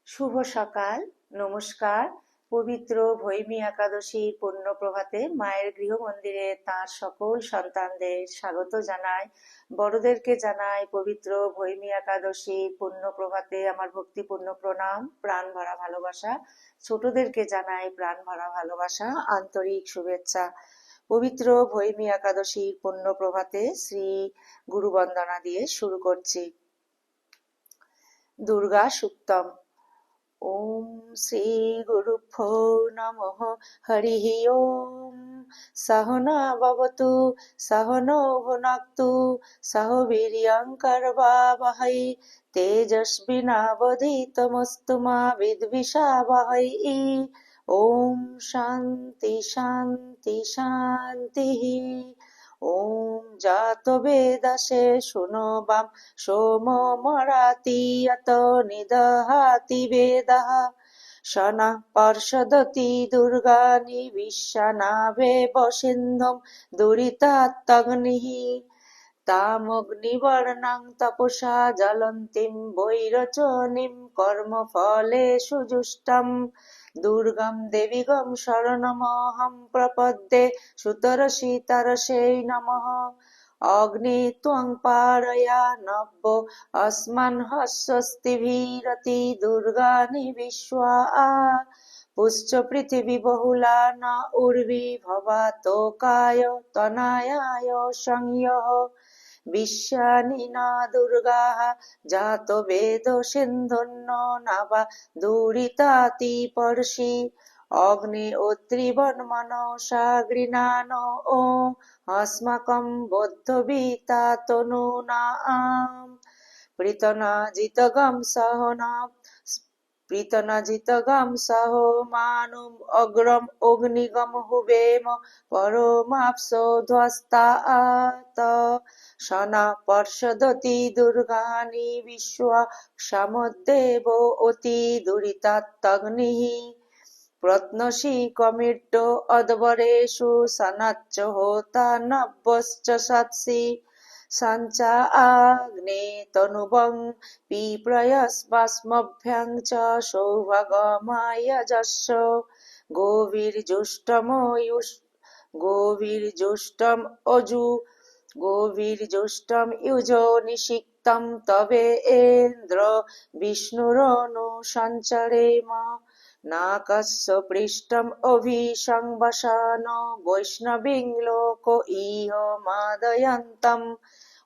শুভ সকাল, নমস্কার। পবিত্র ভৈমী একাদশীর পুণ্য প্রভাতে মায়ের গৃহ মন্দিরে তাঁর সকল সন্তানদের স্বাগত জানাই। বড়দেরকে জানাই পবিত্র ভৈমী একাদশীর পুণ্য প্রভাতে আমার ভক্তিপূর্ণ প্রণাম, প্রাণ ভরা ভালোবাসা। ছোটদেরকে জানাই প্রাণ ভরা ভালোবাসা, আন্তরিক শুভেচ্ছা। পবিত্র ভৈমী একাদশীর পুণ্য প্রভাতে শ্রী গুরু বন্দনা দিয়ে শুরু করছি। দুর্গা সুক্তম। ওম শ্রী গুরুভ্যো নমঃ। হরিঃ ওম। সহনা ভবতু সহনৌ ভুনাক্তু সহ বীর্যং করবাবহৈ তেজস্বিনাবধীতমস্তু মা বিদ্বিষাবহৈ। ওম শান্তি শান্তি শান্তিঃ। ওম জাত বেদাসে শুনবাম সোমমরাতি যত নিদহাতি বেদঃ সনঃ পর্ষদতি দুর্গানি বিশ্বানাবেব সিন্ধুম দুরিতাত্তগ্নিঃ তামগ্নিবর্ণাং তপসা জ্বলন্তীং বৈরচনীং কর্মফলেষু জুষ্টাং দুর্গাং দেবীগং শরণমহং প্রপদ্যে সুতরসি তরসৈ নমঃ। অগ্নি ত্বং পারয়া নভ্য अस्मन् स्वस्तिभिरতি দুর্গানি বিশ্বা পুশ্চ পৃথিবী বহুলা ন উর্বি ভবাতোকায় তনায়ায় সংয়ঃ বিশ্বানি ন দুর্গাঃ জাত বেদ সিন্ধুর্ন নাবা দুরিতাতি পর্ষি অগ্নি অত্রিবন মনসা গৃণান ও अस्माकं বৌদ্ধবিতা তনুনাম। প্রীতনাজিতগম সহ মানুম অগ্রম অগ্নিগম হুবেম পরমাপ্সো ধ্বস্তাৎ সনা পর্ষদতি দুর্গানি বিশ্বা সমুদ্দেব অতি দুরিতাত্তগ্নিঃ প্রত্নসি কমিড্ড অদ্বরেষু সনাচ্চ হোতা নভ্যশ্চ সৎসি সঞ্চা আগ্নে তনুবং পিপ্রয়স্বাস্মভ্যাং চ সৌভাগমায়জস্য গোবীর্জুষ্টম যুজো নিষিক্তম তবেন্দ্র বিষ্ণুরনু সঞ্চরেম নাকস্য পৃষ্ঠম অভিসংবসান বৈষ্ণবীং লোক ইহ মাদয়ন্তম।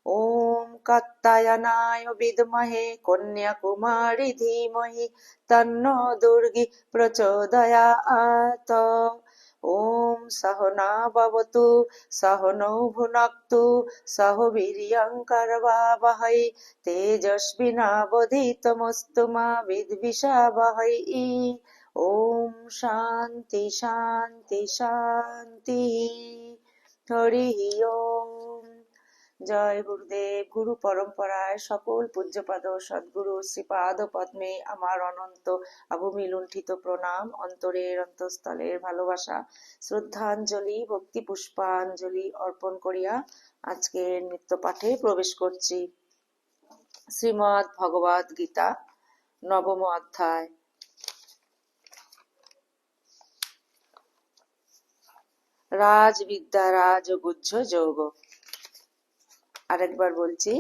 ওম কাত্যায়নায় বিদ্মহে কন্যাকুমারী ধীমহি তন্নো দুর্গি প্রচোদয়াৎ। ওম সহনা ভবতু সহনৌ ভুনাক্তু সহ বীর্যং করবাবহৈ তেজস্বিনাবধীতমস্তু মা বিদ্বিষাবহৈ। ওম শান্তি শান্তি শান্তি। হরি ওম। জয় গুরুদেব। গুরু পরম্পরায় সকল পূজ্যপাদ সদ্গুরু শ্রীপাদ পদ্মে আমার অনন্ত অভূমি লুণ্ঠিত প্রণাম, অন্তরের অন্তঃস্থলের ভালোবাসা, শ্রদ্ধাঞ্জলি, ভক্তি পুষ্পাঞ্জলি অর্পণ করিয়া আজকের নিত্য পাঠে প্রবেশ করছি। শ্রীমদ্ ভগবদ গীতা, নবম অধ্যায়। রাজবিদ্যা রাজগুহ্য যোগ। আরেকবার বলছি,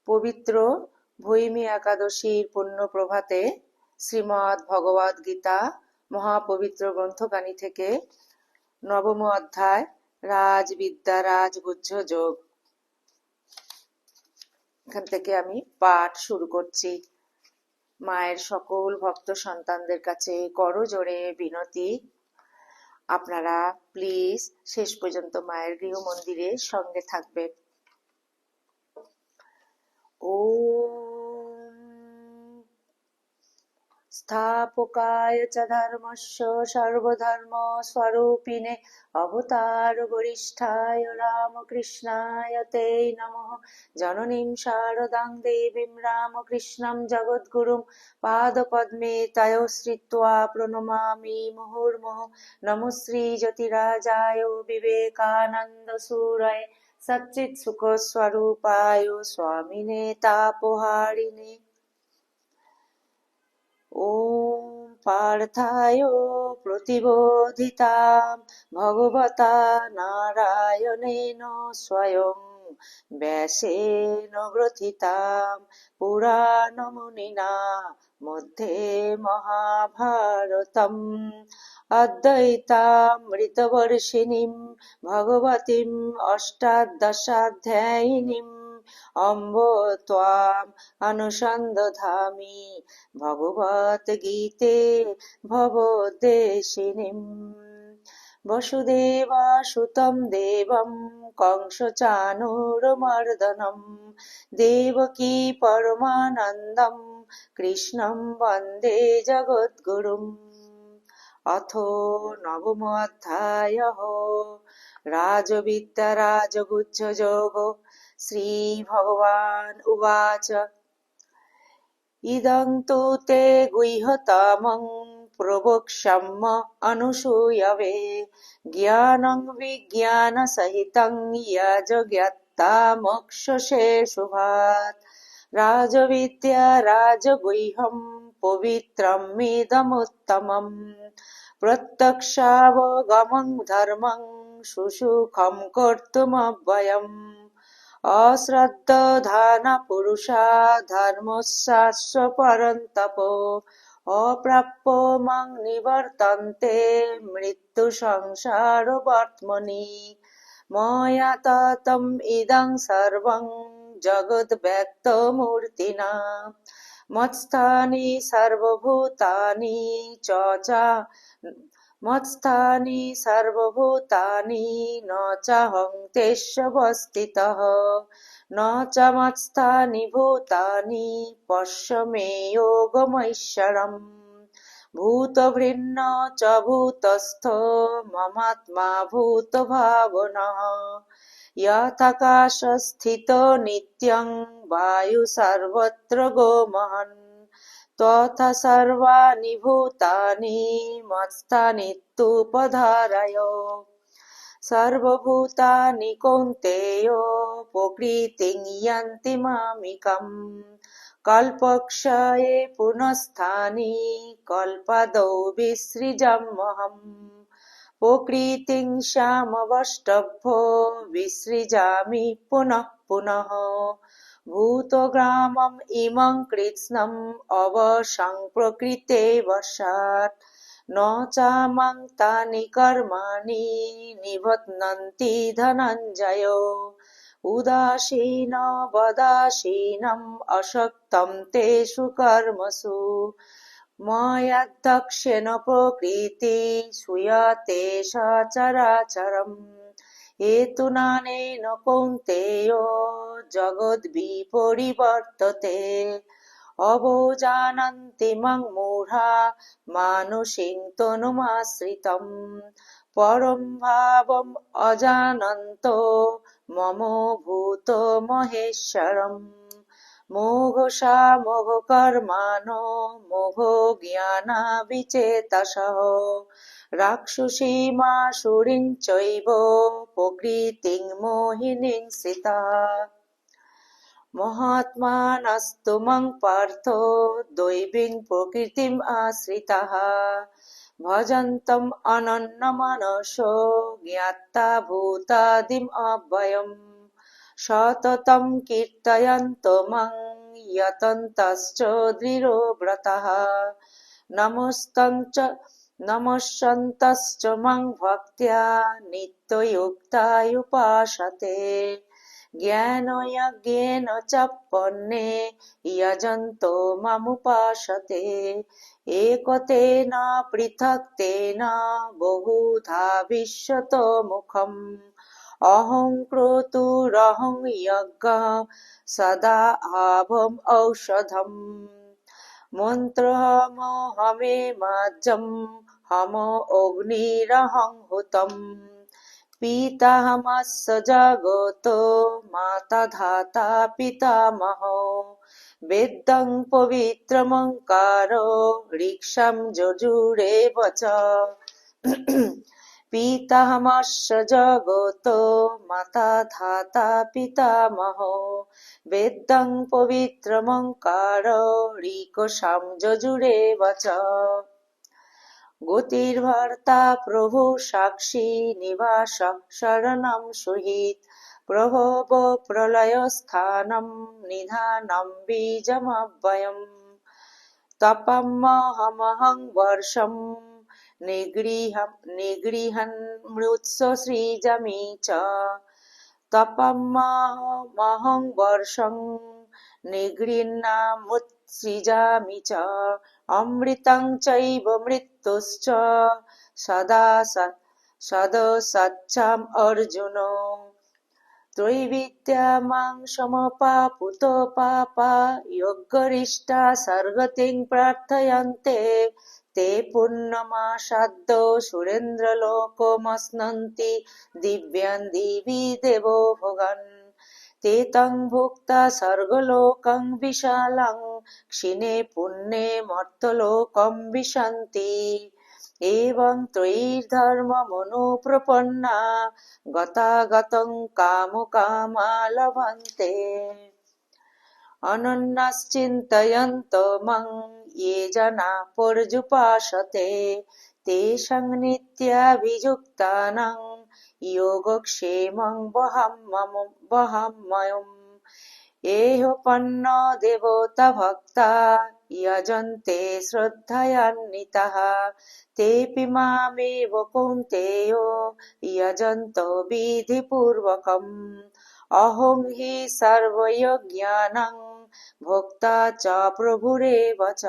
পবিত্র ভৈমী একাদশীর পুণ্য প্রভাতে শ্রীমদ্ ভগবদ গীতা মহাপবিত্র গ্রন্থখানি থেকে নবম অধ্যায় রাজবিদ্যা রাজগুহ্য যোগ, এখান থেকে আমি পাঠ শুরু করছি। মায়ের সকল ভক্ত সন্তানদের কাছে করজোড়ে বিনতি, আপনারা প্লিজ শেষ পর্যন্ত মায়ের গৃহ মন্দিরের সঙ্গে থাকবেন। ওম স্থাপকায় চ ধর্মস্য সর্বধর্ম স্বরূপিণে অবতার বরিষ্ঠায় রামকৃষ্ণায় তে নমঃ। জননীং শারদাং দেবীং রামকৃষ্ণং জগদ্গুরুং পাদপদ্মে তয়োশ্রিত্বা প্রণমামি মুহুর্মুহুঃ। নমো শ্রী জ্যোতিরাজায় বিবেকানন্দ সুরয়ে सच्चित् सुख स्वरूपाय स्वामिने तापहारिणे ॐ पार्थाय प्रतिबोधितां भगवता नारायणेन स्वयं व्यासेन ग्रथितां पुराणमुनिना मध्ये महाभारतम् अद्वैतामृतवर्षिणीं भगवतीम् अष्टादशाध्यायिनीम् अम्ब त्वाम् अनुसन्दधामि भगवद्गीते भवोद्देशिनीम् वसुदेवासुतं देवं कंसचाणूरमर्दनं देवकी परमानन्दं कृष्णं वन्दे जगद्गुरुम् अथो नवमोऽध्यायः राजविद्या राजगुह्ययोगो श्रीभगवान् उवाच इदं तु ते गुह्यतमं प्रवक्ष्यम् अनुसूयवे ज्ञानं विज्ञानसहितं यज्ञात्तामक्षसे शुभात् राजविद्या राजगुह्यं पवित्रमिदमुत्तमम् प्रत्यक्षावगमं धर्मं सुसुखं कर्तुमव्ययम् अश्रद्धधानपुरुषा धर्मस्यास्य परन्तपो अप्राप्यो मां निवर्तन्ते मृत्युसंसारवर्त्मनि मया ततम् इदं सर्वं जगद्व्यक्तमूर्तिना मत्स्थानि सर्वभूतानि मत्स्थानि सर्वभूतानि न चाहं तेष्वस्थितः न च मत्स्थानि भूतानि पश्य मे योगमैश्वरम् भूतभृन्न च भूतस्थो ममात्मा भूतभावनः यथाकाशस्थितो नित्यं वायुः सर्वत्र गमहन् तथा सर्वाणि भूतानि मत्स्थानीत्युपधारय सर्वभूतानि कौन्तेय प्रकृतिं यान्ति मामिकम् कल्पक्षये पुनस्तानि कल्पादौ विसृजाम्यहम् प्रकृतिं क्षामवष्टभ्यो विसृजामि पुनः पुनः भूतग्रामम् इमं कृत्स्नम् अवसम्प्रकृते वशात् न चामां तानि कर्माणि निबध्नन्ति धनञ्जय उदासीनवदासीनम् असक्तं तेषु कर्मसु मयाध्यक्षेण प्रकृतिः सूयते सचराचरम् हेतुनानेन कौन्तेय जगद्विपरिवर्तते अवजानन्ति मां मूढा मानुषीं तनुमाश्रितम् परं भावम् अजानन्तो मम भूतमहेश्वरम् मोघशा मोघकर्माणो मोघज्ञानाविचेतसः राक्षसीमासुरीं चैव प्रकृतिं मोहिनीं श्रिताः महात्मानस्तु मं पार्थो दैवीं प्रकृतिम् आश्रिताः भजन्तम् अनन्यमनसो ज्ञात्वा भूतादिम् अव्ययम् सततं कीर्तयन्तो मां यतन्तश्च दृढव्रताः नमस्सन्तश्च मां भक्त्या नित्ययुक्ता उपासते ज्ञानयज्ञेन च पन्ने यजन्तो मामुपासते एकतेन पृथक्तेन बहुधा विश्वतो मुखम् अहं क्रतुरहं यज्ञः सदा अहम् औषधम् मन्त्रमहमेवाज्यं हमोऽग्निरहं हुतम् पितामहस्य जगतो माता धाता पितामहो वेदं पवित्रमङ्कारो ऋक्षं यजुरेव च পিতামহস্য জগতো মাতা ধাতা পিতামহো বেদং পবিত্রমঙ্কার ঋকসাম যজুরেব চ গতির্ভর্তা প্রভু সাক্ষী নিবাস শরণম সুহৃৎ প্রভব প্রলয়স্থানম নিধানম বীজমব্যয়ম তপমহমহং বর্ষম নিগৃহन् মৃৎসৃজামি চ তপমহং বর্ষং নিগৃহ্ণামৃৎসৃজামি চ অমৃতং চৈব মৃত্যুশ্চ সদসচ্ছাম অর্জুন ত্রৈবিদ্যা মাং সমপাপুত পাপা যোগরিষ্টা স্বর্গতিং প্রার্থয়ন্তে ते पुण्यमासाद्य सुरेन्द्रलोकमश्नन्ति दिव्यान् दिवि देवो भोगान् ते तं भुक्ता स्वर्गलोकं विशालं क्षीणे पुण्ये मर्त्यलोकं विशन्ति एवं त्रयीर्धर्ममनुप्रपन्ना गतागतं कामकामा लभन्ते अनन्यश्चिन्तयन्तो मां ये जना पर्युपासते तेषां नित्याभियुक्तानां योगक्षेमं वहाम्यहम् एहोपन्नो देवता भक्ता यजन्ते श्रद्धयान्विताः तेऽपि मामेव कौन्तेयो यजन्तो विधिपूर्वकम् अहं हि सर्वयज्ञानां भोक्ता च प्रभुरेव च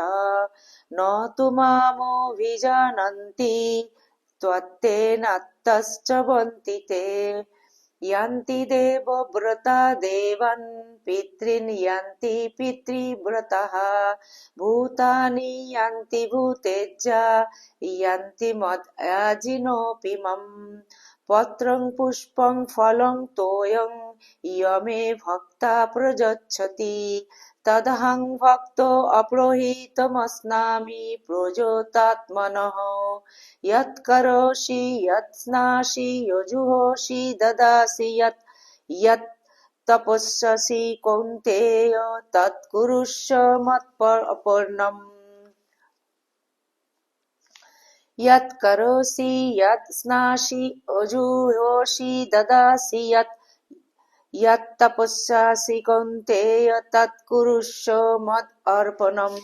न तु मामभिजानन्ति त्वत्तेनात्तश्च वन्ति ते यान्ति देवव्रता देवान् पितॄन् यान्ति पितृव्रताः भूतानि यान्ति भूतेज्या यान्ति मद्याजिनोऽपि मम् पत्रं पुष्पं फलं तोयं यमे भक्ता प्रयच्छति तदहं भक्तो अपरोहितमस्नामि प्रयोतात्मनः यत्करोषि यत् स्नासि यजुहोषि ददासि यत् तपस्यसि कौन्तेय तत् कुरुष्व मत्पर्णम् यत् करोषि यत् स्नासि यजुहोषि ददासि यत् तपस्यसि कौन्तेय तत् कुरुष्व मदर्पणम्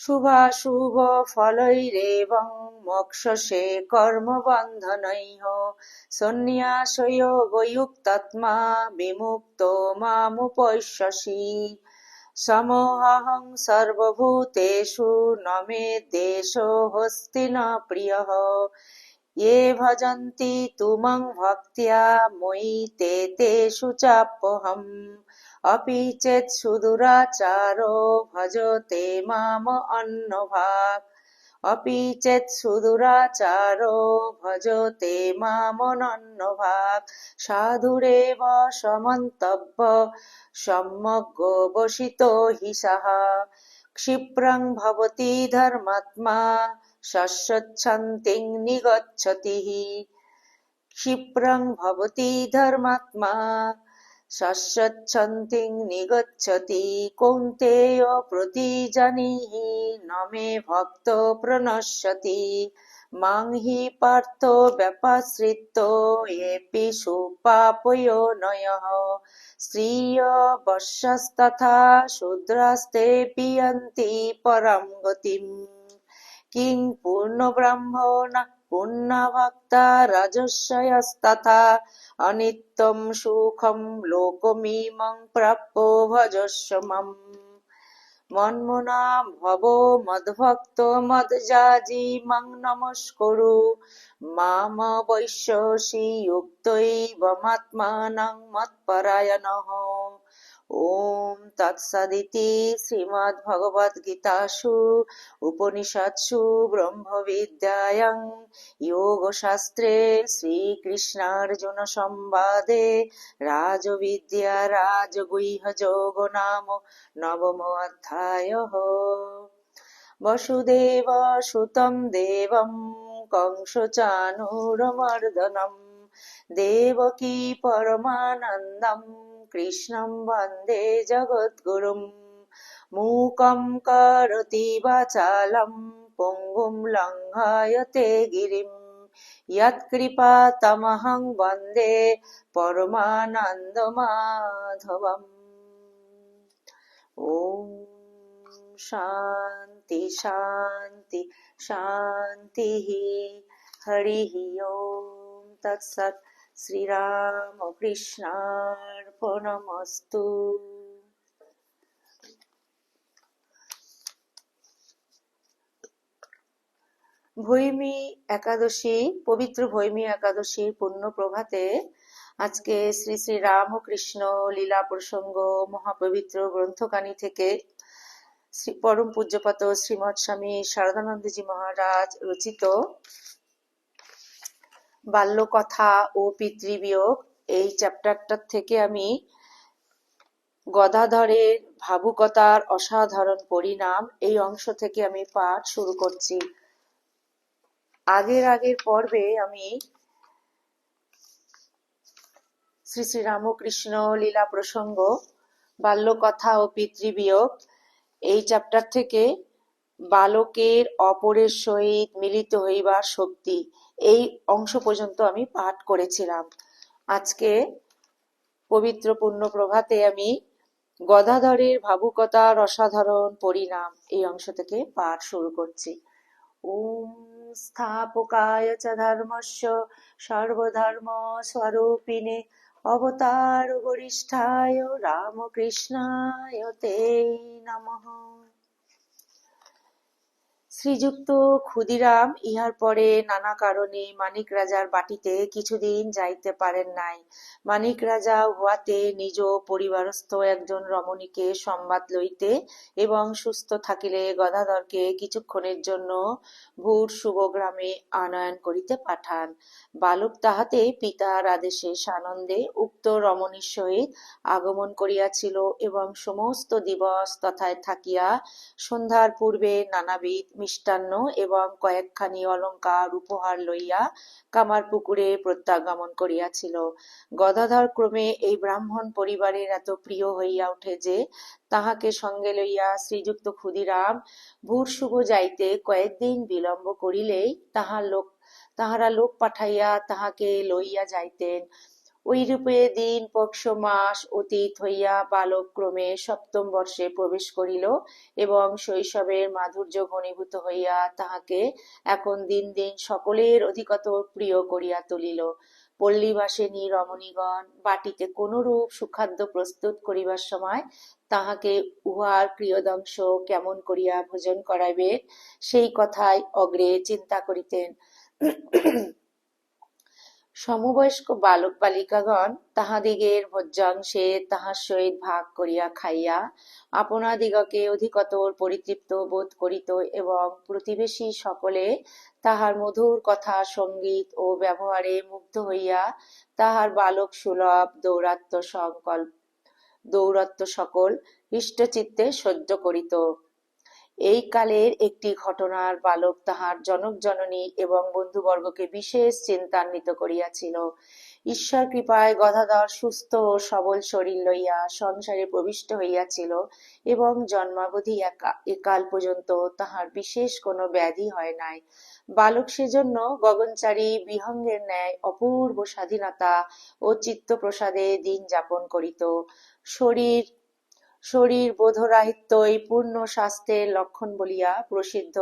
शुभाशुभ फलैरेवं मोक्षसे कर्मबन्धनैः सन्न्यासयोगयुक्तात्मा विमुक्तो मामुपैष्यसि समोऽहं सर्वभूतेषु न मे द्वेषोऽस्ति न प्रियः ये भजन्ति तु मां भक्त्या मयि ते तेषु चाप्यहम् अपि चेत् सुदुराचारो भजते माम् अन्यभाक् अपि चेत् सुदुराचारो भजते मामनन्यभाक् साधुरेव समन्तव्य सम्यग्वसितो हि सः क्षिप्रं भवति धर्मात्मा शश्वच्छन्तिं निगच्छति क्षिप्रं भवति धर्मात्मा शश्वच्छन्तिं निगच्छति कौन्तेय प्रतिजानीहि न मे भक्तो प्रणश्यति मां हि पार्थो व्यपाश्रितो येऽपि सुपापयोनयः स्त्रियवश्यस्तथा शूद्रास्तेऽपि यन्ति परां गतिम् किं पूर्णब्रह्मण पुण्यभक्ता राजर्षयस्तथा अनित्यं सुखं लोकमिमं प्राप्यो भजस्व माम् मन्मना भव मद्भक्तो मद्याजी मां नमस्कुरु मामवैष्यसि युक्तैवमात्मानं मत्परायणः ॐ तत्सदिति श्रीमद्भगवद्गीतासु उपनिषत्सु ब्रह्मविद्यायां योगशास्त्रे श्रीकृष्णार्जुनसंवादे राजविद्या राजगुह्ययोगो नाम नवमोऽध्यायः। বসুদেব সুতং দেবং কংসচাণূরমর্দনম দেবকী পরমানন্দম কৃষ্ণম বন্দে জগদ্গুরুম মূকং করোতি বাচালম পঙ্গুম লঙ্ঘয়তে গিরিম यत्कृपातमहं वन्दे परमानन्दमाधवम्। ॐ शान्ति शान्ति शान्तिः। हरिः ॐ तत्सत्। श्रीरामकृष्णार्पणमस्तु। ভৈমী একাদশী, পবিত্র ভৈমী একাদশীর পুণ্য প্রভাতে আজকে শ্রী শ্রী রামকৃষ্ণ লীলা প্রসঙ্গ মহাপবিত্র গ্রন্থকানি থেকে শ্রী পরম পূজ্যপাত শ্রীমৎ স্বামী শারদানন্দজি মহারাজ রচিত বাল্যকথা ও পিতৃবিয়োগ এই চ্যাপ্টারটার থেকে আমি গদাধরের ভাবুকতার অসাধারণ পরিণাম এই অংশ থেকে আমি পাঠ শুরু করছি। আগের পর্বে আমি শ্রী শ্রী রামকৃষ্ণ লীলা প্রসঙ্গ বাল্যকথা ও পিতৃবিয়োগ এই চ্যাপ্টার থেকে বালকের অপরের সহিত মিলিত হইবার শক্তি এই অংশ পর্যন্ত আমি পাঠ করেছিলাম। আজকে পবিত্র পুণ্য প্রভাতে আমি গদাধরের ভাবুকতার অসাধারণ পরিণাম এই অংশ থেকে পাঠ শুরু করছি। ওম স্থাপকায় চ ধর্মস্য সর্বধর্ম স্বরূপিণে অবতার বরিষ্ঠায় রামকৃষ্ণায় তে নমঃ। শ্রীযুক্ত ক্ষুদিরাম ইহার পরে নানা কারণে মানিক রাজার বাটিতে কিছুদিন যাইতে পারেন নাই। মানিক রাজা উহাতে নিজ পরিবারস্থ একজন রমণীকে সংবাদ লইতে এবং সুস্থ থাকিলে গদাধরকে কিছুক্ষণের জন্য ভূর শুভগ্রামে আনয়ন করিতে পাঠান। বালক তাহাতে পিতার আদেশে সানন্দে উক্ত রমণীর সহিত আগমন করিয়াছিল এবং সমস্ত দিবস তথায় থাকিয়া সন্ধ্যার পূর্বে নানাবিধ মিষ্টান্ন এবং কয়েকখানি অলঙ্কার উপহার লইয়া কামারপুকুরে প্রত্যাগমন করিয়াছিল। গদাধর ক্রমে এই ব্রাহ্মণ পরিবারের এত প্রিয় হইয়া ওঠে যে তাহাকে সঙ্গে লইয়া শ্রীযুক্ত ক্ষুদিরাম ভূরশুভ যাইতে কয়েকদিন বিলম্ব করিলেই তাহারা লোক পাঠাইয়া তাহাকে লইয়া যাইতেন। ঐরূপে দিন পক্ষ মাস অতীত হইয়া বালক ক্রমে সপ্তম বর্ষে প্রবেশ করিল এবং শৈশবের মাধুর্য ঘনীভূত হইয়া তাহাকে এখন দিন দিন সকলের অধিকতর প্রিয় করিয়া তুলিল। পল্লীবাসিনী রমণীগণ বাটিতে কোনরূপ সুখাদ্য প্রস্তুত করিবার সময় তাহাকে উহার প্রিয়দংশ কেমন করিয়া ভোজন করাইবে সেই কথাই অগ্রে চিন্তা করিতেন। সমবয়স্ক বালক বালিকাগণ তাহাদিগের ভোজ্যাংশে তাহার সহিত ভাগ করিয়া খাইয়া আপনাদিগকে অধিকতর পরিতৃপ্ত বোধ করিত এবং প্রতিবেশী সকলে তাহার মধুর কথা সঙ্গীত ও ব্যবহারে মুগ্ধ হইয়া তাহার বালক সুলভ দৌরত্ব সকল হৃষ্টচিত্তে সহ্য করিত। এই কালের একটি ঘটনার বালক তাহার জনক জননী এবং বন্ধুবর্গকে বিশেষ চিন্তান্বিত করিয়াছিল। ঈশ্বর কৃপায় গদাধর সুস্থ ও সবল শরীর লইয়া সংসারে প্রবিষ্ট হইয়াছিল এবং জন্মাবধি একাল পর্যন্ত তাহার বিশেষ কোনো ব্যাধি হয় নাই। বালক সেজন্য গগনচারী বিহঙ্গের ন্যায় অপূর্ব স্বাধীনতা ও চিত্তপ্রসাদে দিন যাপন করিত। শরীর বোধরাহিত্যই পূর্ণ স্বাস্থ্যের লক্ষণ বলিয়া প্রসিদ্ধ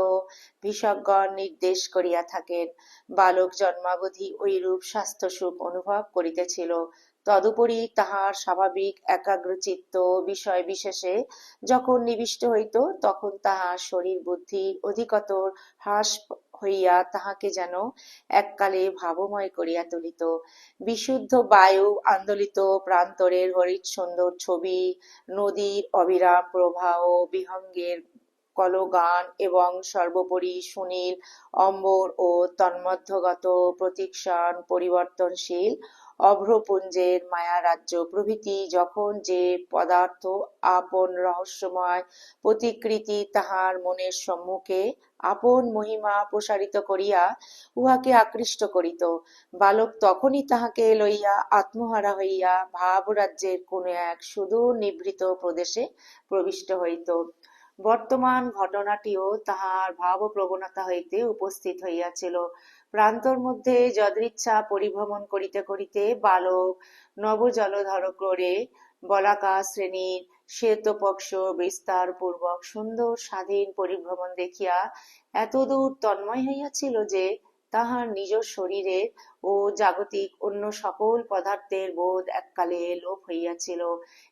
বিশেষজ্ঞগণ নির্দেশ করিয়া থাকেন। বালক জন্মাবধি ঐরূপ স্বাস্থ্য সুখ অনুভব করিতেছিল। তদুপরি তাহার স্বাভাবিক একাগ্রচিত্ত বিষয় বিশেষে যখন নিবিষ্ট হইত তখন তাহার শরীর বুদ্ধি অধিকতর হ্রাস হইয়া তাহাকে যেন এককালে ভাবময় করিয়া তুলিত। বিশুদ্ধ বায়ু আন্দোলিত প্রান্তরের হরিৎ সুন্দর ছবি, নদীর অবিরাম প্রবাহ, বিহঙ্গের কলগান এবং সর্বোপরি সুনীল অম্বর ও তন্মধ্যগত প্রতীক্ষণ পরিবর্তনশীল অভ্রপুঞ্জের মায়া রাজ্য প্রভৃতি যখন যে পদার্থ আপন রহস্যময় প্রতিকৃতি তাহার মনের সম্মুখে আপন মহিমা প্রসারিত করিয়া উহাকে আকৃষ্ট করিত, বালক তখনই তাহাকে লইয়া আত্মহারা হইয়া ভাবরাজ্যের কোন এক সুদূর নিভৃত প্রদেশে প্রবিষ্ট হইত। বর্তমান ঘটনাটিও তাহার ভাবপ্রবণতা হইতে উপস্থিত হইয়াছিল। প্রান্তর মধ্যে যদৃচ্ছা পরিভ্রমণ করিতে করিতে বালক নবজলধর ক্রোড়ে বলাকা শ্রেণীর শ্বেতপক্ষ বিস্তার পূর্বক সুন্দর স্বাধীন পরিভ্রমণ দেখিয়া এতদূর তন্ময় হইয়াছিল যে তাহার নিজ শরীরের ও জাগতিক অন্য সকল পদার্থের বোধ এককালে লোপ হইয়াছিল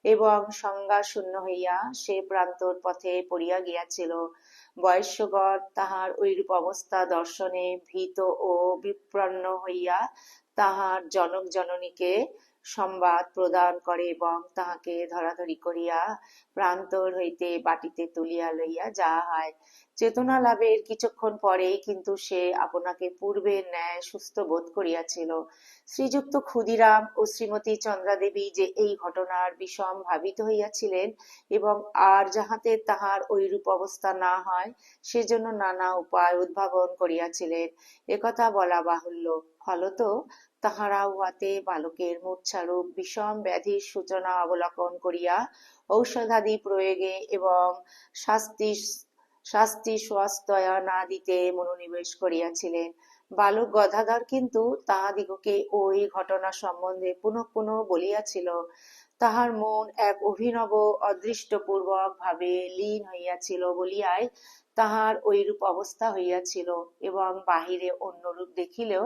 এবং সংজ্ঞা শূন্য হইয়া সে প্রান্তর পথে পড়িয়া গিয়াছিল। বয়স্যগণ তাহার ঐরূপ অবস্থা দর্শনে ভীত ও বিপ্রন্ন হইয়া তাহার জনক জননীকে সংবাদ প্রদান করে এবং তাহাকে ধরাধরি করিয়া প্রান্তর হইতে বাটিতে তুলিয়া লইয়া যাওয়া হয়। চেতনা লাভের কিছুক্ষণ পরেই কিন্তু সে আপনাকে পূর্বের ন্যায় সুস্থ বোধ করিয়াছিল। শ্রীযুক্ত ক্ষুদিরাম ও শ্রীমতী চন্দ্রাদেবী যে এই ঘটনার বিষম ভাবিত হইয়াছিলেন এবং আর যাহাতে তাহার ঐরূপ অবস্থা না হয় সেজন্য নানা উপায় উদ্ভাবন করিয়াছিলেন, একথা বলা বাহুল্য। ফলত তাহারা উহাতে বালকের মূর্ছারূপ বিষম ব্যাধির সূচনা অবলোকন করিয়া ঔষধাদি প্রয়োগে এবং শাস্তি স্বাস্থ্য না দিতে মনোনিবেশ করিয়াছিলেন। বালক গদাধর কিন্তু তাহাদিগকে ওই ঘটনা সম্বন্ধে পুনঃ পুনঃ বলিয়াছিল। তাহার মন এক অভিনব অদৃষ্টপূর্বক ভাবে লীন হইয়াছিল বলিয়াই তাহার ঐরূপ অবস্থা হইয়াছিল এবং বাহিরে অন্যরূপ দেখিলেও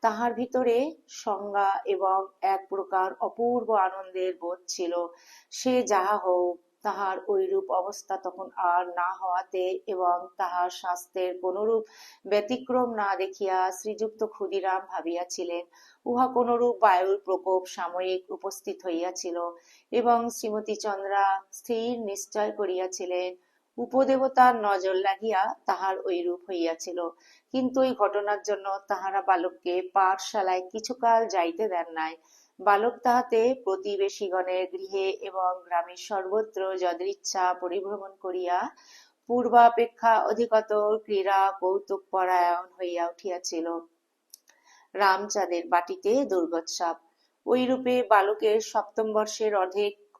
তাহার ভিতরে সংজ্ঞা এবং এক প্রকার অপূর্ব আনন্দের বোধ ছিল। সে যাহা হোক, তাহার ঐরূপ অবস্থা তখন আর না হওয়াতে এবং তাহার স্বাস্থ্যের কোনরূপ ব্যতিক্রম না দেখিয়া শ্রীযুক্ত ক্ষুদিরাম ভাবিয়াছিলেন উহা কোনরূপ বায়ুর প্রকোপ সাময়িক উপস্থিত হইয়াছিল এবং শ্রীমতী চন্দ্রা স্থির নিশ্চয় করিয়াছিলেন উপদেবতার নজর লাগিয়া তাহার ঐরূপ হইয়াছিল। কিন্তু এই ঘটনার জন্য তাহারা বালককে পাঠশালায় কিছুকাল যাইতে দেন নাই। বালক তাহাতে প্রতিবেশীগণের গৃহে এবং গ্রামের সর্বত্র যদৃচ্ছা পরিভ্রমণ করিয়া পূর্বাপেক্ষা অধিকতর ক্রীড়া কৌতুক পরায়ণ হইয়া উঠিয়াছিল। রামচাঁদের বাটিতে দুর্গোৎসব। ঐরূপে বালকের সপ্তম বর্ষের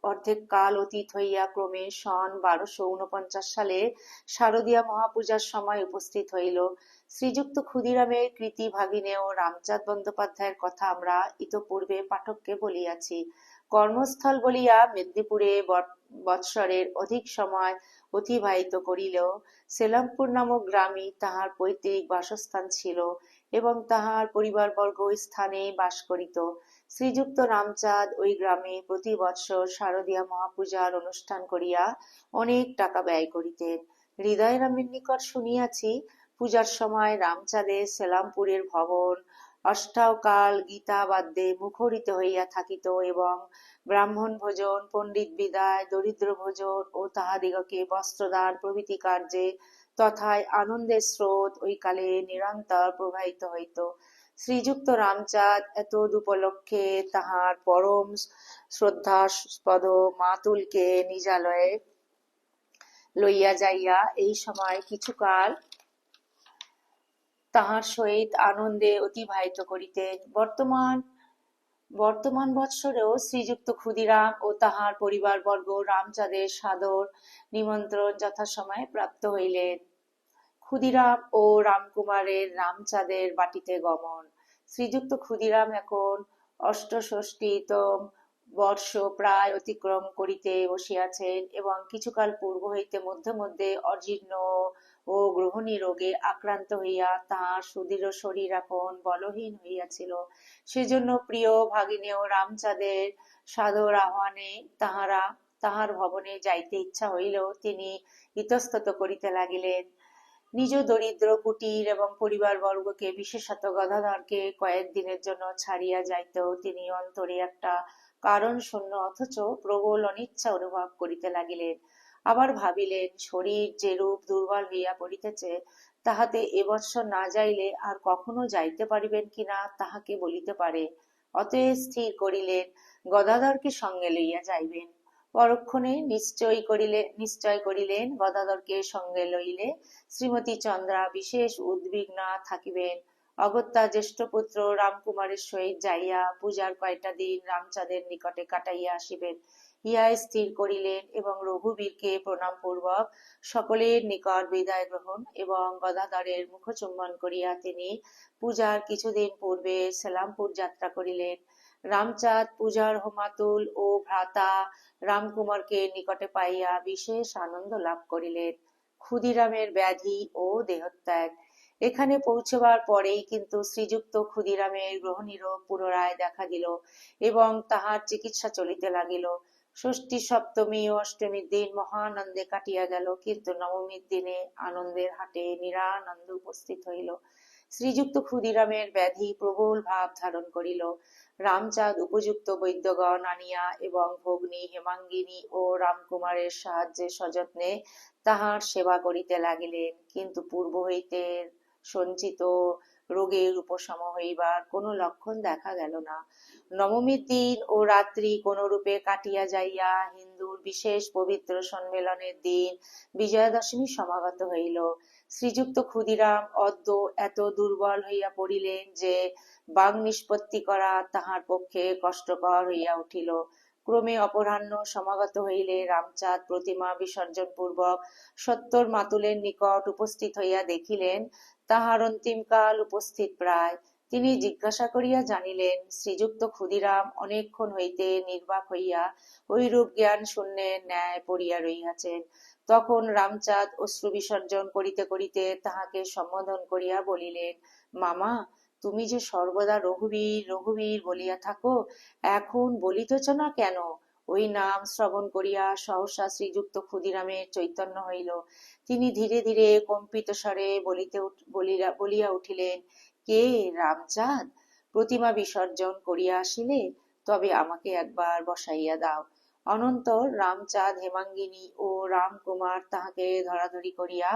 অর্ধেক কাল অতীত হইয়া ক্রমে সন 1249 সালে শারদীয়া মহাপূজার সময় উপস্থিত হইল। শ্রীযুক্ত ক্ষুদিরামের কৃতি ভাগিনেয় রামচাঁদ বন্দ্যোপাধ্যায়ের কথা আমরা ইতপূর্বে পাঠককে বলিয়াছি। কর্মস্থল বলিয়া মেদিনীপুরে বৎসরের অধিক সময় অতিবাহিত করিলেও সেলামপুর নামক গ্রামই তাহার পৈতৃক বাসস্থান ছিল এবং তাহার পরিবারবর্গ ওই স্থানেই বাস করিত। শ্রীযুক্ত রামচাঁদ ওই গ্রামে প্রতি বৎসর শারদীয়া মহাপূজার অনুষ্ঠান করিয়া অনেক টাকা ব্যয় করিতেন। হৃদয়রামের নিকট শুনিয়াছি পূজার সময় রামচাঁদের সেলামপুরের ভবন অষ্টাওকাল গীতা বাদ্যে মুখরিত হইয়া থাকিত এবং ব্রাহ্মণ ভোজন, পণ্ডিত বিদায়, দরিদ্র ভোজন ও তাহাদিগকে বস্ত্রদান প্রভৃতি কার্যে তথায় আনন্দের স্রোত ওই কালে নিরন্তর প্রবাহিত হইত। শ্রীযুক্ত রামচাঁদ এতদুপলক্ষে তাহার পরম শ্রদ্ধাস্পদ মাতুলকে নিজালয়ে লইয়া যাইয়া এই সময় কিছুকাল তাহার সহিত আনন্দে অতিবাহিত করিতেন। বর্তমান বৎসরেও শ্রীযুক্ত ক্ষুদিরাম ও তাহার পরিবারবর্গ রামচাঁদের সাদর নিমন্ত্রণ যথাসময়ে প্রাপ্ত হইলেন। ক্ষুদিরাম ও রামকুমারের রামচাঁদের বাটিতে গমন। শ্রীযুক্ত ক্ষুদিরাম এখন অষ্টষষ্টিতম বর্ষ প্রায় অতিক্রম করিতে বসিয়াছেন এবং কিছুকাল পূর্ব হইতে মধ্যে মধ্যে অজীর্ণ ও গ্রহণী রোগে আক্রান্ত হইয়া তাহার সুদৃঢ় শরীর এখন বলহীন হইয়াছিল। সেজন্য প্রিয় ভাগিনেয় রামচাঁদের সাদর আহ্বানে তাহার ভবনে যাইতে ইচ্ছা হইলেও তিনি ইতস্তত করিতে লাগিলেন। নিজ দরিদ্র কুটির এবং পরিবারবর্গকে বিশেষত গদাধরকে কয়েকদিনের জন্য ছাড়িয়া যাইতেও তিনি অন্তরে একটা কারণ শূন্য অথচ প্রবল অনিচ্ছা অনুভব করিতে লাগিলেন। আবার ভাবিলেন, শরীর যেরূপ দুর্বল হইয়া পড়িতেছে তাহাতে এবৎসর না যাইলে আর কখনো যাইতে পারিবেন কিনা তাহাকে বলিতে পারে। অতএব স্থির করিলেন গদাধরকে সঙ্গে লইয়া যাইবেন। পরক্ষণে নিশ্চয় করিলেন গদাধরকে সঙ্গে লইলে শ্রীমতী চন্দ্রা বিশেষ উদ্বিগ্না থাকিবেন। অগত্যা জ্যেষ্ঠ পুত্র রামকুমারের সহিত যাইয়া পূজার কয়টা দিন রামচাঁদের নিকটে কাটাইয়া আসিবেন ইহা স্থির করিলেন এবং রঘুবীরকে প্রণাম পূর্বক সকলের নিকট বিদায় গ্রহণ এবং গদাধরের মুখচুম্বন করিয়া তিনি পূজার কিছুদিন পূর্বে সেলামপুর যাত্রা করিলেন। রামচাঁদ পূজার হোমাতুল ও ভ্রাতা রামকুমারকে নিকটে পাইয়া বিশেষ আনন্দ লাভ করিলেন। ক্ষুদিরামের ব্যাধি ও দেহত্যাগ। এখানে পৌঁছবার পরেই কিন্তু শ্রীযুক্ত ক্ষুদিরামের গ্রহণীরোগ পুনরায় দেখা দিল এবং তাহার চিকিৎসা চলিতে লাগিল। ষষ্ঠী, সপ্তমী ও অষ্টমীর দিন মহানন্দে কাটিয়া গেল, কিন্তু নবমীর দিনে আনন্দের হাটে নিরানন্দ উপস্থিত হইল। শ্রীযুক্ত ক্ষুদিরামের ব্যাধি প্রবল ভাব ধারণ করিল। রামচাঁদ উপযুক্ত বৈদ্যগণ আনিয়া এবং ভগ্নী হেমাঙ্গিনী ও রামকুমারের সাহায্যে সযত্নে তাহার সেবা করিতে লাগিলেন, কিন্তু পূর্ব হইতে সঞ্চিত রোগের উপশম হইবার কোনো লক্ষণ দেখা গেল না। নবমীর দিন ও রাত্রি কোনরূপে কাটিয়া যাইয়া হিন্দুর বিশেষ পবিত্র সম্মেলনের দিন বিজয়া দশমী সমাগত হইল। শ্রীযুক্ত ক্ষুদিরাম অদ্য এত দুর্বল হইয়া পড়িলেন যে বাং নিষ্পত্তি করা তাহার পক্ষে কষ্টকর হইয়া উঠিল। ক্রমে অপরাহ্ন সমাগত হইলে রামচাঁদ প্রতিমা বিসর্জন পূর্বক সত্তর মাতুলের নিকট উপস্থিত হইয়া দেখিলেন তাহার অন্তিমকাল উপস্থিত প্রায়। তিনি জিজ্ঞাসা করিয়া জানিলেন শ্রীযুক্ত ক্ষুদিরাম অনেকক্ষণ হইতে নির্বাক হইয়া ঐরূপ জ্ঞান শূন্যের ন্যায় পড়িয়া রহিয়াছেন। তখন রামচাঁদ অশ্রু বিসর্জন করিতে করিতে তাহাকে সম্বোধন করিয়া বলিলেন, মামা, তুমি যে সর্বদা রঘুবীর রঘুবীর বলিয়া থাকো, এখন বলিতেছ না কেন? ওই নাম শ্রবণ করিয়া সহসা শ্রীযুক্ত ক্ষুদিরামের চৈতন্য হইল। তিনি ধীরে ধীরে কম্পিত স্বরে বলিয়া উঠিলেন, কে রামচাঁদ? প্রতিমা বিসর্জন করিয়া আসিলে? তবে আমাকে একবার বসাইয়া দাও। অনন্তর রামচাঁদ হেমাঙ্গিনী ও রামকুমার তাহাকে ধরাধরি করিয়া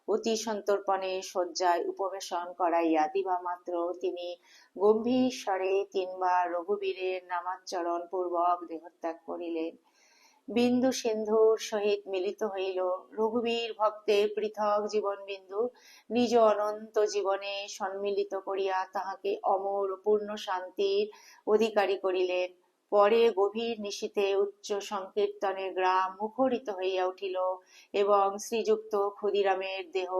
অতি সন্তর্পণে শয্যায় উপবেশন করাইয়া দিবা মাত্র তিনি গম্ভীর স্বরে তিনবার রঘুবীরের নামাচ্চরণ পূর্বক দেহত্যাগ করিলেন। বিন্দু সিন্ধুর সহিত মিলিত হইল। রঘুবীর ভক্তের পৃথক জীবন বিন্দু নিজ অনন্ত জীবনে সম্মিলিত করিয়া তাহাকে অমর পূর্ণ শান্তির অধিকারী করিলেন। পরে গভীর নিশীথে উচ্চ সংকীর্তনের গ্রাম মুখরিত হইয়া উঠিল এবং শ্রীযুক্ত ক্ষুদিরামের দেহ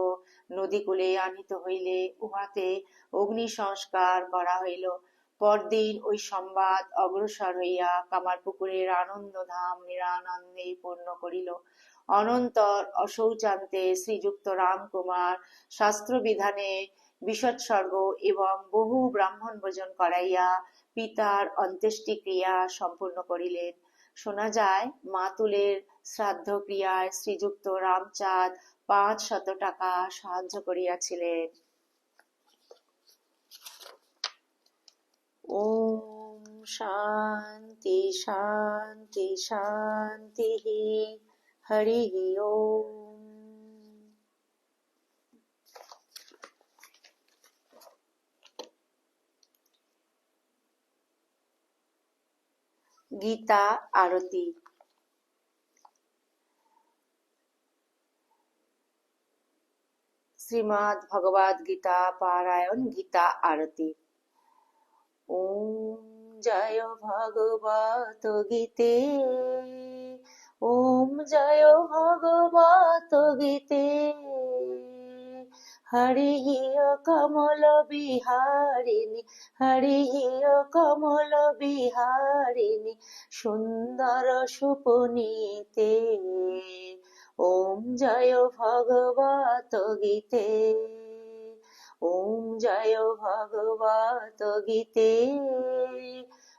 নদীকূলে আনিত হইলে উহাতে অগ্নি সংস্কার করা হইল। পরদিন ওই সংবাদ অগ্রসর হইয়া কামারপুকুরের আনন্দধাম নিরানন্দে পূর্ণ করিল। অনন্তর অশৌচান্তে শ্রীযুক্ত রামকুমার শাস্ত্রবিধানে বিষৎসর্গ এবং বহু ব্রাহ্মণ ভোজন করাইয়া পিতার অন্ত্যেষ্টিক্রিয়া সম্পূর্ণ করিলেন। শোনা যায় মাতুলের শ্রাদ্ধ ক্রিয়ায় শ্রীযুক্ত রামচাঁদ 500 টাকা সাহায্য করিয়াছিলেন। ওম শান্তি শান্তি শান্তি। হরি ওম। গীতা আরতি। শ্রীমদ্ ভগবদ গীতা পারায়ণ গীতা আরতি। ওম জয় ভগবত গীতে, ওম জয় ভগবত গীতে। হরি কমল বিহারিণী, হরি কমল বিহারিণী, সুন্দর সুপুনীতে। ওম জয় ভগবত গীতে, ওম জয় ভগবত গীতে,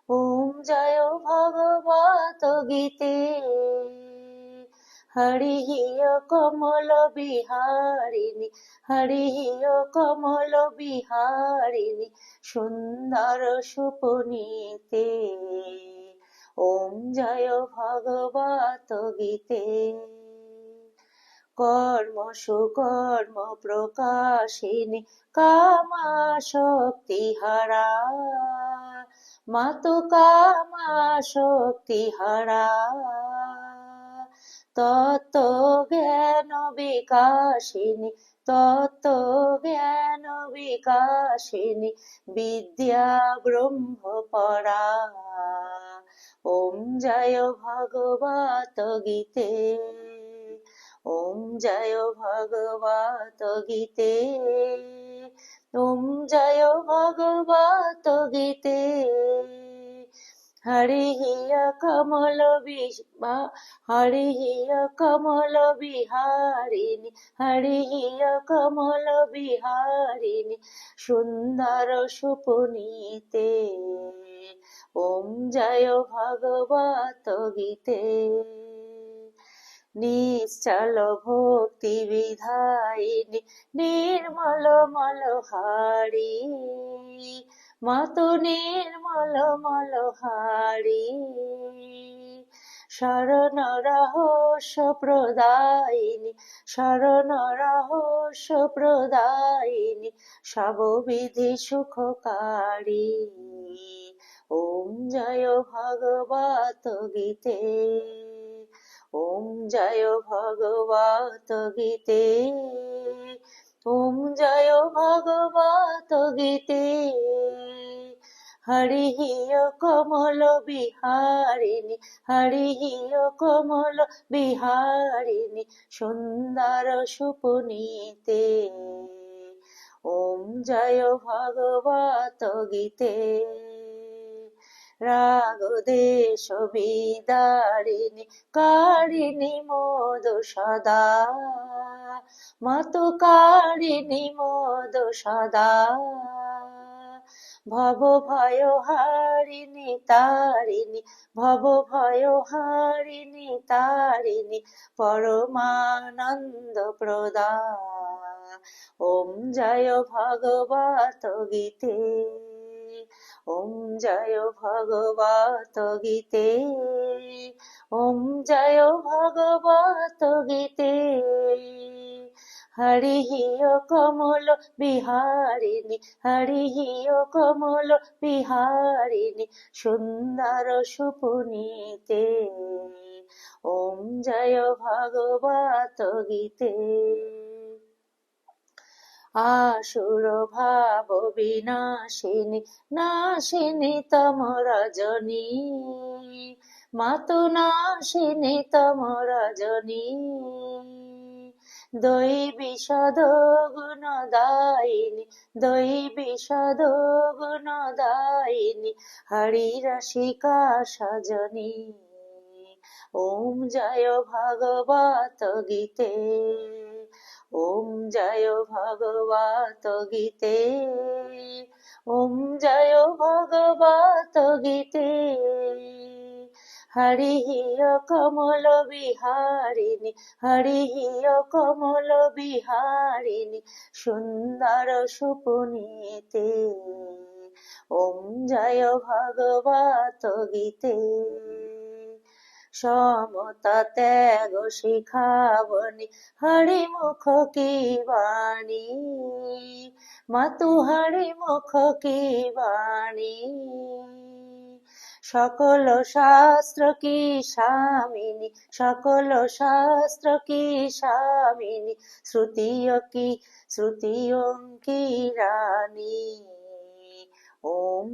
ওম জয় ভগবত গীতে। হরি কমল বিহারিণী, হরি কমল বিহারিণী, সুন্দর সুপুনীতে। ওম জয় ভগবত গীতে। কর্ম সুকর্ম প্রকাশিনী কামা শক্তি হারা, মাতু কামা শক্তি হারা, তত্ত্ব জ্ঞান বিকাশিনী, তত্ত্ব জ্ঞান বিকাশিনী, বিদ্যা ব্রহ্ম পরা। ওম জয় ভগবত গীতে, ওম জয় ভগবত গীতে, ওম জয় ভগবত গীতে। হরিহিয় কমল হরিহিয় কমল বিহারিণী, হরিহিয় কমল বিহারিণী, সুন্দর সুপুনীতে। ওম জয় ভগবত গীতে। নিশ্চল ভক্তি বিধায়িনী, নির্মল মলহারি, মাতু নির্মল মলহারি, শরণ রহস্য প্রদায়িনী, শরণ রহস্য প্রদায়িনী, সববিধি সুখকারী। ওম জয় ভগবত গীতে, ওম জয় ভগবত গীতে, ওম জয় ভগবত গীতে। হরিহিয় কমল বিহারিণী, হরিহিয় কমল বিহারিণী, সুন্দর সুপুনীতে। ওম জয় ভগবত গীতে। রাগ দেশ বিদারিণী, কারিণী মোদ সদা, মাতু কারিণী মোদ সদা, ভব ভয় হারিণী তারিণী, ভব ভয় হারিণী তারিণী, পরমানন্দ প্রদা। ওম জয় ভগবত গীতে, ওম জয় ভগবত গীতে, ওম জয় ভগবত গীতে। হরিহিয় কমল বিহারিণী, হরিহিয় কমল বিহারিণী, সুন্দর সুপুনীতে। ওম জয় ভগবত গীতে। আসুর ভাব বিনাশিনী, নাশিনী তম রজনী, মাতু নাশিনী তম রজনী, দৈবী সদ গুণদায়িনী, দৈবী সদ গুণদায়িনী, হরি রসিকা সজনী। ওম জয় ভগবত গীতে, ওম জয় ভগবত গীতে, ওম জয় ভগবত গীতে। হরিহিয় কমল বিহারিণী, হরিহিয় কমল বিহারিণী, সুন্দর সুপুনীতে। ওম জয় ভগবত গীতে। সমতা ত্যাগ শিখাবনি, হরি মুখ কি বাণী, মাতু হরি মুখ কি বাণী, সকল শাস্ত্র কি স্বামিনী, সকল শাস্ত্র কি স্বামিনী, শ্রুতিয় কি রানী। ওম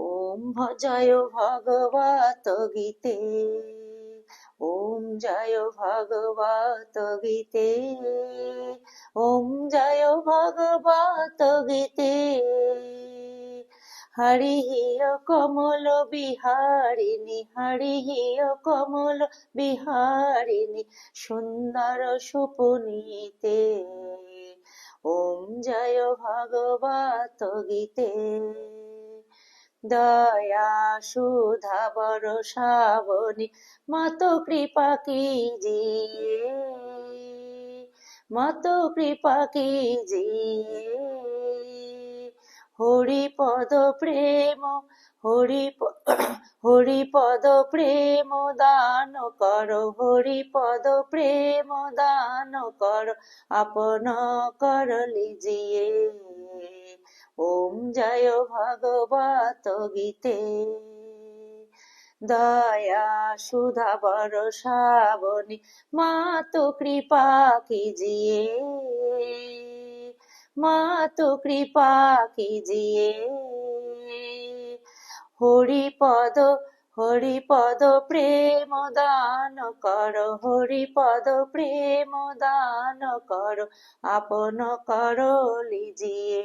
ওম জয় ভগবত গীতে, ওম জয় ভগবত গীতে, ওম জয় ভগবত গীতে। হরিহিয় কমল বিহারিণী, হরিহিয় কমল বিহারিণী, সুন্দর সুপুনীতে। ওম জয় ভগবত গীতে। দয়া সুধা বরসাবনি, মাতু কৃপা কিজিয়ে, মাতু কৃপা কিজিয়ে। হরিপদ প্রেম, হরিপদ প্রেম দান কর, হরিপদ প্রেম দান কর, আপন কর লিজিয়ে। ওম জয় ভাগবত গীতে। দয়া সুধা বরসাবনি মাতো কৃপা कीजिए, मातो कृपा कीजिए। হরিপদ হরিপদ প্রেম দান কর, হরিপদ প্রেম দান কর, আপন কর লিজিয়ে।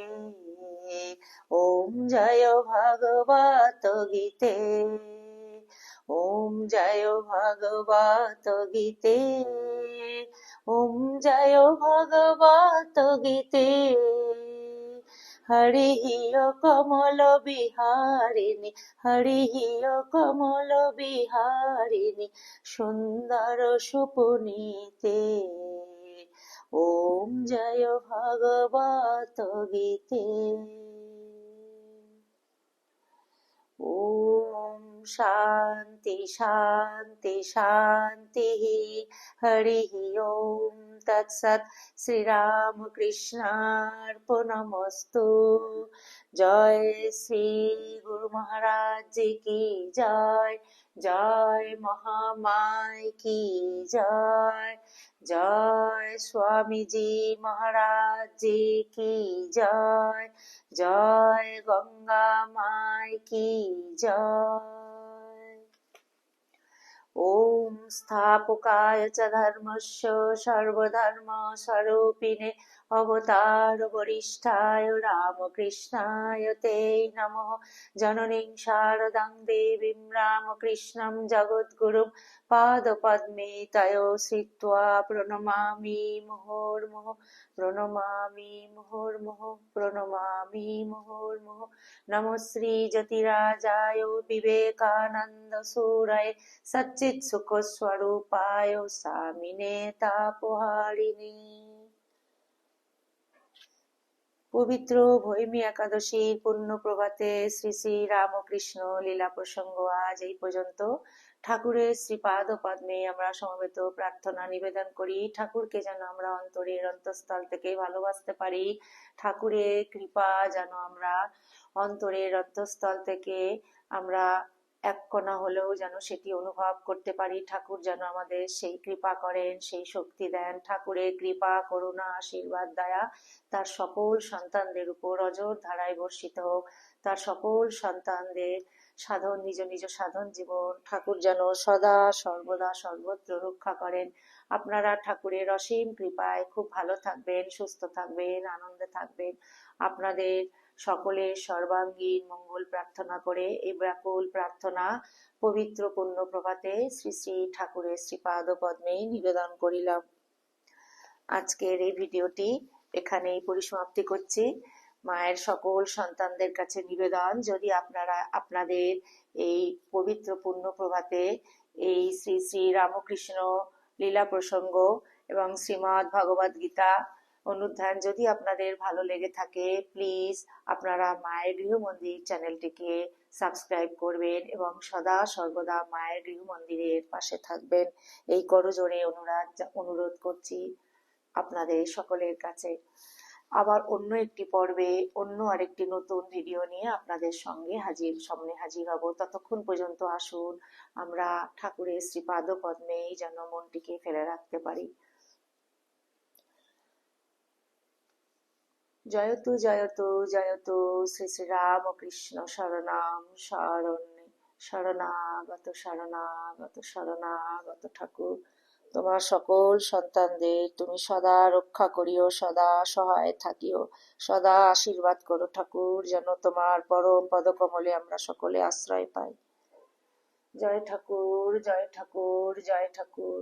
ওম জয় ভাগবত গীতে, ওম জয় ভাগবত গীতে, ওম জয় ভাগবত গীতে। হরি কমল বিহারিণী, হরি কমল বিহারিণী, সুন্দর সুপুনীতে। ওম জয় ভাগবত গীতে। ওম শান্তি শান্তি শান্তি। হরি ওম তৎসৎ। শ্রীরামকৃষ্ণার্পণমস্তু। জয় শ্রী গুরু মহারাজ জি কি জয়, জয় মহামায় কি জয়, জয় স্বামীজি মহারাজ জি কি জয়, জয় গঙ্গা মায় কি জয়। ওম স্থাপকায় চ ধর্মস্য সর্বধর্ম স্বরূপিণে অবতার বরিষ্ঠায় রামকৃষ্ণায় তে নমঃ। জননীং শারদাং দেবীং রামকৃষ্ণং জগদ্গুরুং পাদপদ্মে তয়ো শ্রিত্বা প্রণমামি মুহুর্মুহুঃ, প্রণমামি মুহুর্মুহুঃ, প্রণমামি মুহুর্মুহুঃ। নমো শ্রী জ্যোতিরাজায় বিবেকানন্দ সুরায় সচ্চিৎ সুখ স্বরূপায় স্বামিনে তাপহারিণী। পবিত্র ভৈমী একাদশীর পুণ্য প্রভাতে শ্রী শ্রী রামকৃষ্ণ লীলা প্রসঙ্গ আজ এই পর্যন্ত। ঠাকুরের শ্রীপাদ পদ্মে আমরা সমবেত প্রার্থনা নিবেদন করি, ঠাকুরকে যেন আমরা অন্তরের অন্তঃস্থল থেকে ভালোবাসতে পারি, ঠাকুরের কৃপা যেন আমরা অন্তরের অন্তঃস্থল থেকে আমরা এক কণা হলেও যেন সেটি অনুভব করতে পারি। ঠাকুর যেন আমাদের সেই কৃপা করেন, সেই শক্তি দেন। ঠাকুরের কৃপা করুণা আশীর্বাদ দয়া তার সকল সন্তানদের উপর অজর ধারায় বর্ষিত হোক। তার সকল সন্তানদের সাধন, নিজ নিজ সাধন জীবন ঠাকুর যেন সদা সর্বদা সর্বত্র রক্ষা করেন। আপনারা ঠাকুরের অসীম কৃপায় খুব ভালো থাকবেন, সুস্থ থাকবেন, আনন্দে থাকবেন। আপনাদের সকলের সর্বাঙ্গীন মঙ্গল প্রার্থনা করে এই ব্যাকুল প্রার্থনা পবিত্র পুণ্য প্রভাতে শ্রী শ্রী ঠাকুরের শ্রীপাদ পদ্মেই নিবেদন করিলাম। আজকের এই ভিডিওটি এখানেই পরিসমাপ্তি করছি। মায়ের সকল সন্তানদের কাছে নিবেদন, যদি আপনারা আপনাদের এই পবিত্র পুণ্য প্রভাতে এই শ্রী শ্রী রামকৃষ্ণ লীলা প্রসঙ্গ এবং শ্রীমদ্ ভগবদ গীতা অনুধ্যান যদি আপনাদের ভালো লেগে থাকে, প্লিজ আপনারা মায়ের গৃহ মন্দির চ্যানেলটিকে সাবস্ক্রাইব করবেন এবং সদা সর্বদা মায়ের গৃহ মন্দিরের পাশে থাকবেন। এই করজোড়ে অনুরোধ করছি আপনাদের সকলের কাছে। আবার অন্য একটি পর্বে অন্য আরেকটি নতুন ভিডিও নিয়ে আপনাদের সামনে হাজির হব। ততক্ষণ পর্যন্ত আসুন আমরা ঠাকুরের শ্রীপাদ পদ্মেই যেন মনটিকে ফেলে রাখতে পারি। জয়তু জয়তু জয়তু শ্রী শ্রী রামকৃষ্ণ শরণাম শরণ্যে। শরণাগত শরণাগত শরণাগত ঠাকুর, তোমার সকল সন্তানদের তুমি সদা রক্ষা করিও, সদা সহায় থাকিও, সদা আশীর্বাদ করো ঠাকুর, যেন তোমার পরম পদকমলে আমরা সকলে আশ্রয় পাই। জয় ঠাকুর, জয় ঠাকুর, জয় ঠাকুর।